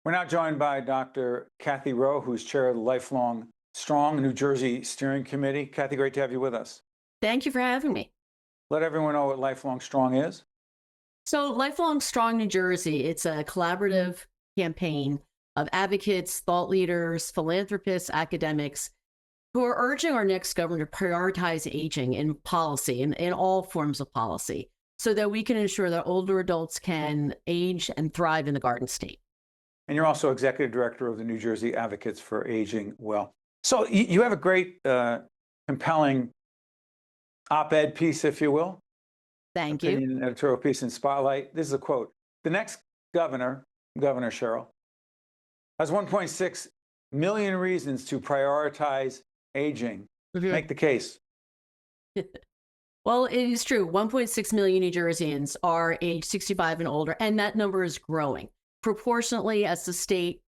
We're now joined by Dr. Cathy Rowe, who's chair of the Lifelong Strong New Jersey Steering Committee. Cathy, great to have you with us. Thank you for having me. Let everyone know what Lifelong Strong is. So Lifelong Strong New Jersey, it's a collaborative campaign of advocates, thought leaders, philanthropists, academics who are urging our next governor to prioritize aging in policy, in all forms of policy, so that we can ensure that older adults can age and thrive in the Garden State. And you're also executive director of the New Jersey Advocates for Aging Well. So you have a great, compelling op-ed piece, if you will. Thank you. Editorial piece in Spotlight. This is a quote. The next governor, Governor Cheryl, has 1.6 million reasons to prioritize aging. Make the case. Well, it is true. 1.6 million New Jerseyans are age 65 and older, and that number is growing. Proportionately, as the state,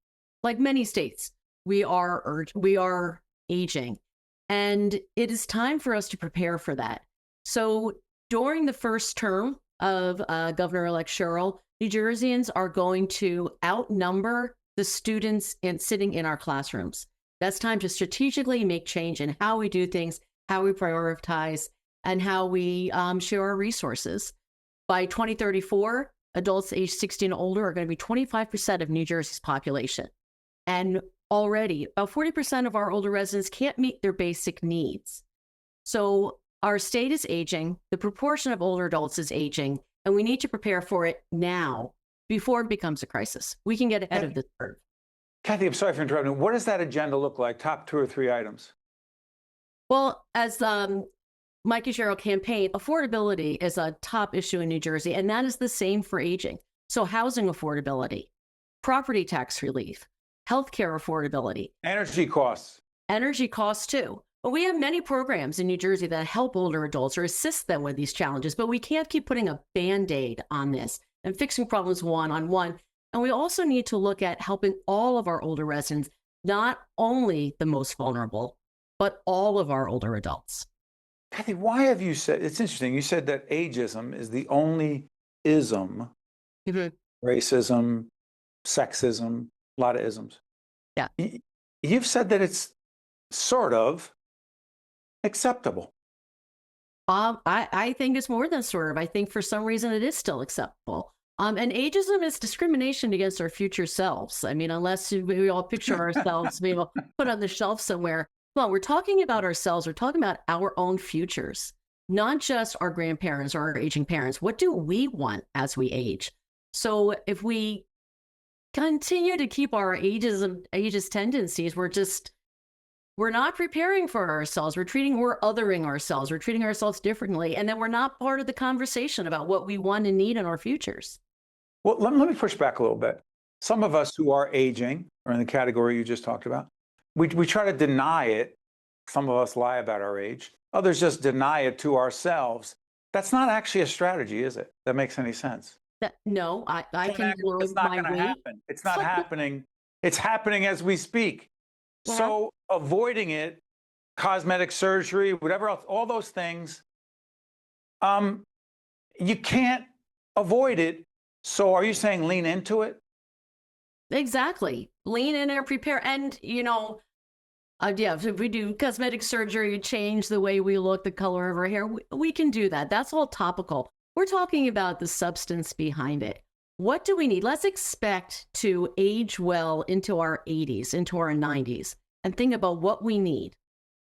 like many states, we are aging, and it is time for us to prepare for that. So during the first term of Governor-elect Cheryl, New Jerseyans are going to outnumber the students sitting in our classrooms. That's time to strategically make change in how we do things, how we prioritize, and how we share our resources. By 2034, adults age 60 and older are going to be 25% of New Jersey's population. And already, about 40% of our older residents can't meet their basic needs. So our state is aging, the proportion of older adults is aging, and we need to prepare for it now before it becomes a crisis. We can get ahead of the curve. Cathy, I'm sorry for interrupting. What does that agenda look like? Top 2 or 3 items? Well, as Mike and Cheryl campaign, affordability is a top issue in New Jersey, and that is the same for aging. So housing affordability, property tax relief, healthcare affordability. Energy costs. Energy costs too. But we have many programs in New Jersey that help older adults or assist them with these challenges, but we can't keep putting a Band-Aid on this and fixing problems one-on-one. And we also need to look at helping all of our older residents, not only the most vulnerable, but all of our older adults. Cathy, why have you said, it's interesting, you said that ageism is the only ism, racism, sexism, a lot of isms. Yeah. You've said that it's sort of acceptable. I think it's more than sort of. I think for some reason it is still acceptable. And ageism is discrimination against our future selves. I mean, unless we all picture ourselves being put on the shelf somewhere. Well, we're talking about ourselves. We're talking about our own futures, not just our grandparents or our aging parents. What do we want as we age? So if we continue to keep our ageist tendencies, we're not preparing for ourselves. We're othering ourselves. We're treating ourselves differently. And then we're not part of the conversation about what we want and need in our futures. Well, let me push back a little bit. Some of us who are aging are in the category you just talked about. We try to deny it. Some of us lie about our age. Others just deny it to ourselves. That's not actually a strategy, is it? That makes any sense? No, I can work It's not my going to way. happen. It's not happening. It's happening as we speak. Yeah. So avoiding it, cosmetic surgery, whatever else, all those things, you can't avoid it. So are you saying lean into it? Exactly. Lean in and prepare. And, yeah, if we do cosmetic surgery, change the way we look, the color of our hair, we can do that. That's all topical. We're talking about the substance behind it. What do we need? Let's expect to age well into our 80s, into our 90s, and think about what we need.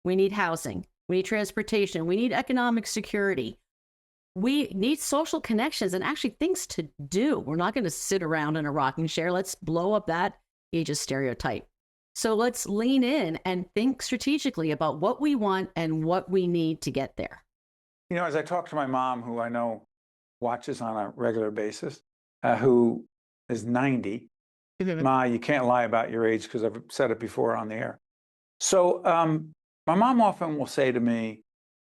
We need housing. We need transportation. We need economic security. We need social connections and actually things to do. We're not going to sit around in a rocking chair. Let's blow up that ageist stereotype. So let's lean in and think strategically about what we want and what we need to get there. You know, as I talk to my mom, who I know watches on a regular basis, who is 90, Ma, you can't lie about your age because I've said it before on the air. So my mom often will say to me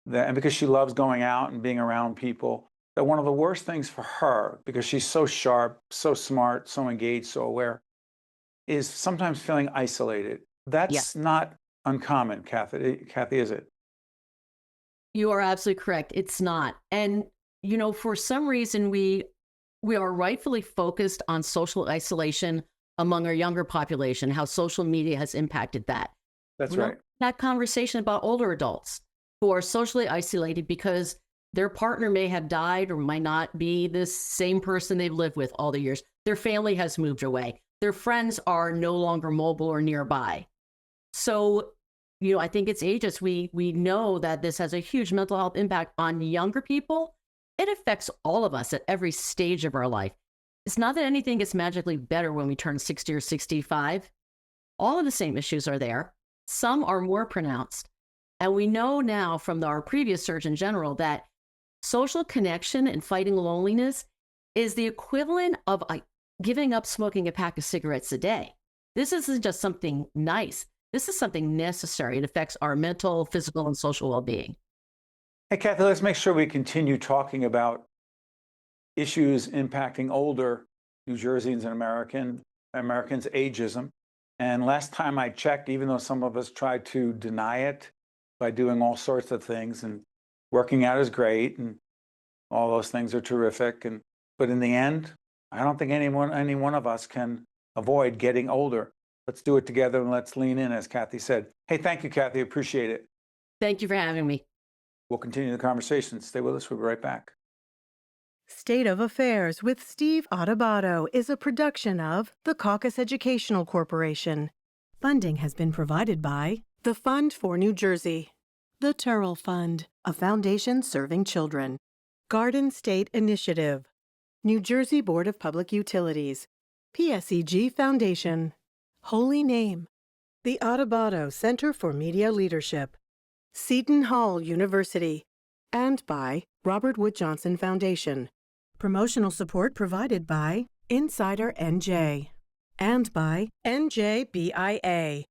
that, and because she loves going out and being around people, that one of the worst things for her, because she's so sharp, so smart, so engaged, so aware, is sometimes feeling isolated. That's not uncommon, Cathy, is it? You are absolutely correct. It's not. And, for some reason, we are rightfully focused on social isolation among our younger population, how social media has impacted that. That's We right. don't have that conversation about older adults who are socially isolated because their partner may have died or might not be the same person they've lived with all the years. Their family has moved away. Their friends are no longer mobile or nearby. So, I think it's ageist. We know that this has a huge mental health impact on younger people. It affects all of us at every stage of our life. It's not that anything gets magically better when we turn 60 or 65. All of the same issues are there. Some are more pronounced. And we know now from our previous Surgeon General that social connection and fighting loneliness is the equivalent of giving up smoking a pack of cigarettes a day. This isn't just something nice. This is something necessary. It affects our mental, physical, and social well-being. Hey, Cathy, let's make sure we continue talking about issues impacting older New Jerseyans and Americans, ageism. And last time I checked, even though some of us tried to deny it by doing all sorts of things, and working out is great, and all those things are terrific, but in the end, I don't think any one of us can avoid getting older. Let's do it together and let's lean in, as Cathy said. Hey, thank you, Cathy. Appreciate it. Thank you for having me. We'll continue the conversation. Stay with us. We'll be right back. State of Affairs with Steve Adubato is a production of the Caucus Educational Corporation. Funding has been provided by the Fund for New Jersey, the Turrell Fund, a foundation serving children, Garden State Initiative, New Jersey Board of Public Utilities, PSEG Foundation, Holy Name, the Adubato Center for Media Leadership, Seton Hall University, and by Robert Wood Johnson Foundation. Promotional support provided by Insider NJ and by NJBIA.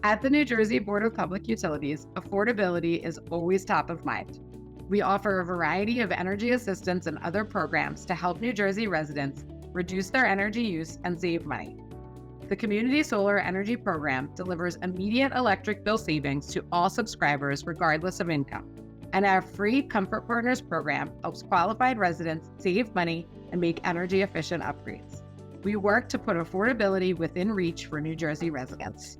At the New Jersey Board of Public Utilities, affordability is always top of mind. We offer a variety of energy assistance and other programs to help New Jersey residents reduce their energy use and save money. The Community Solar Energy Program delivers immediate electric bill savings to all subscribers regardless of income. And our free Comfort Partners program helps qualified residents save money and make energy efficient upgrades. We work to put affordability within reach for New Jersey residents.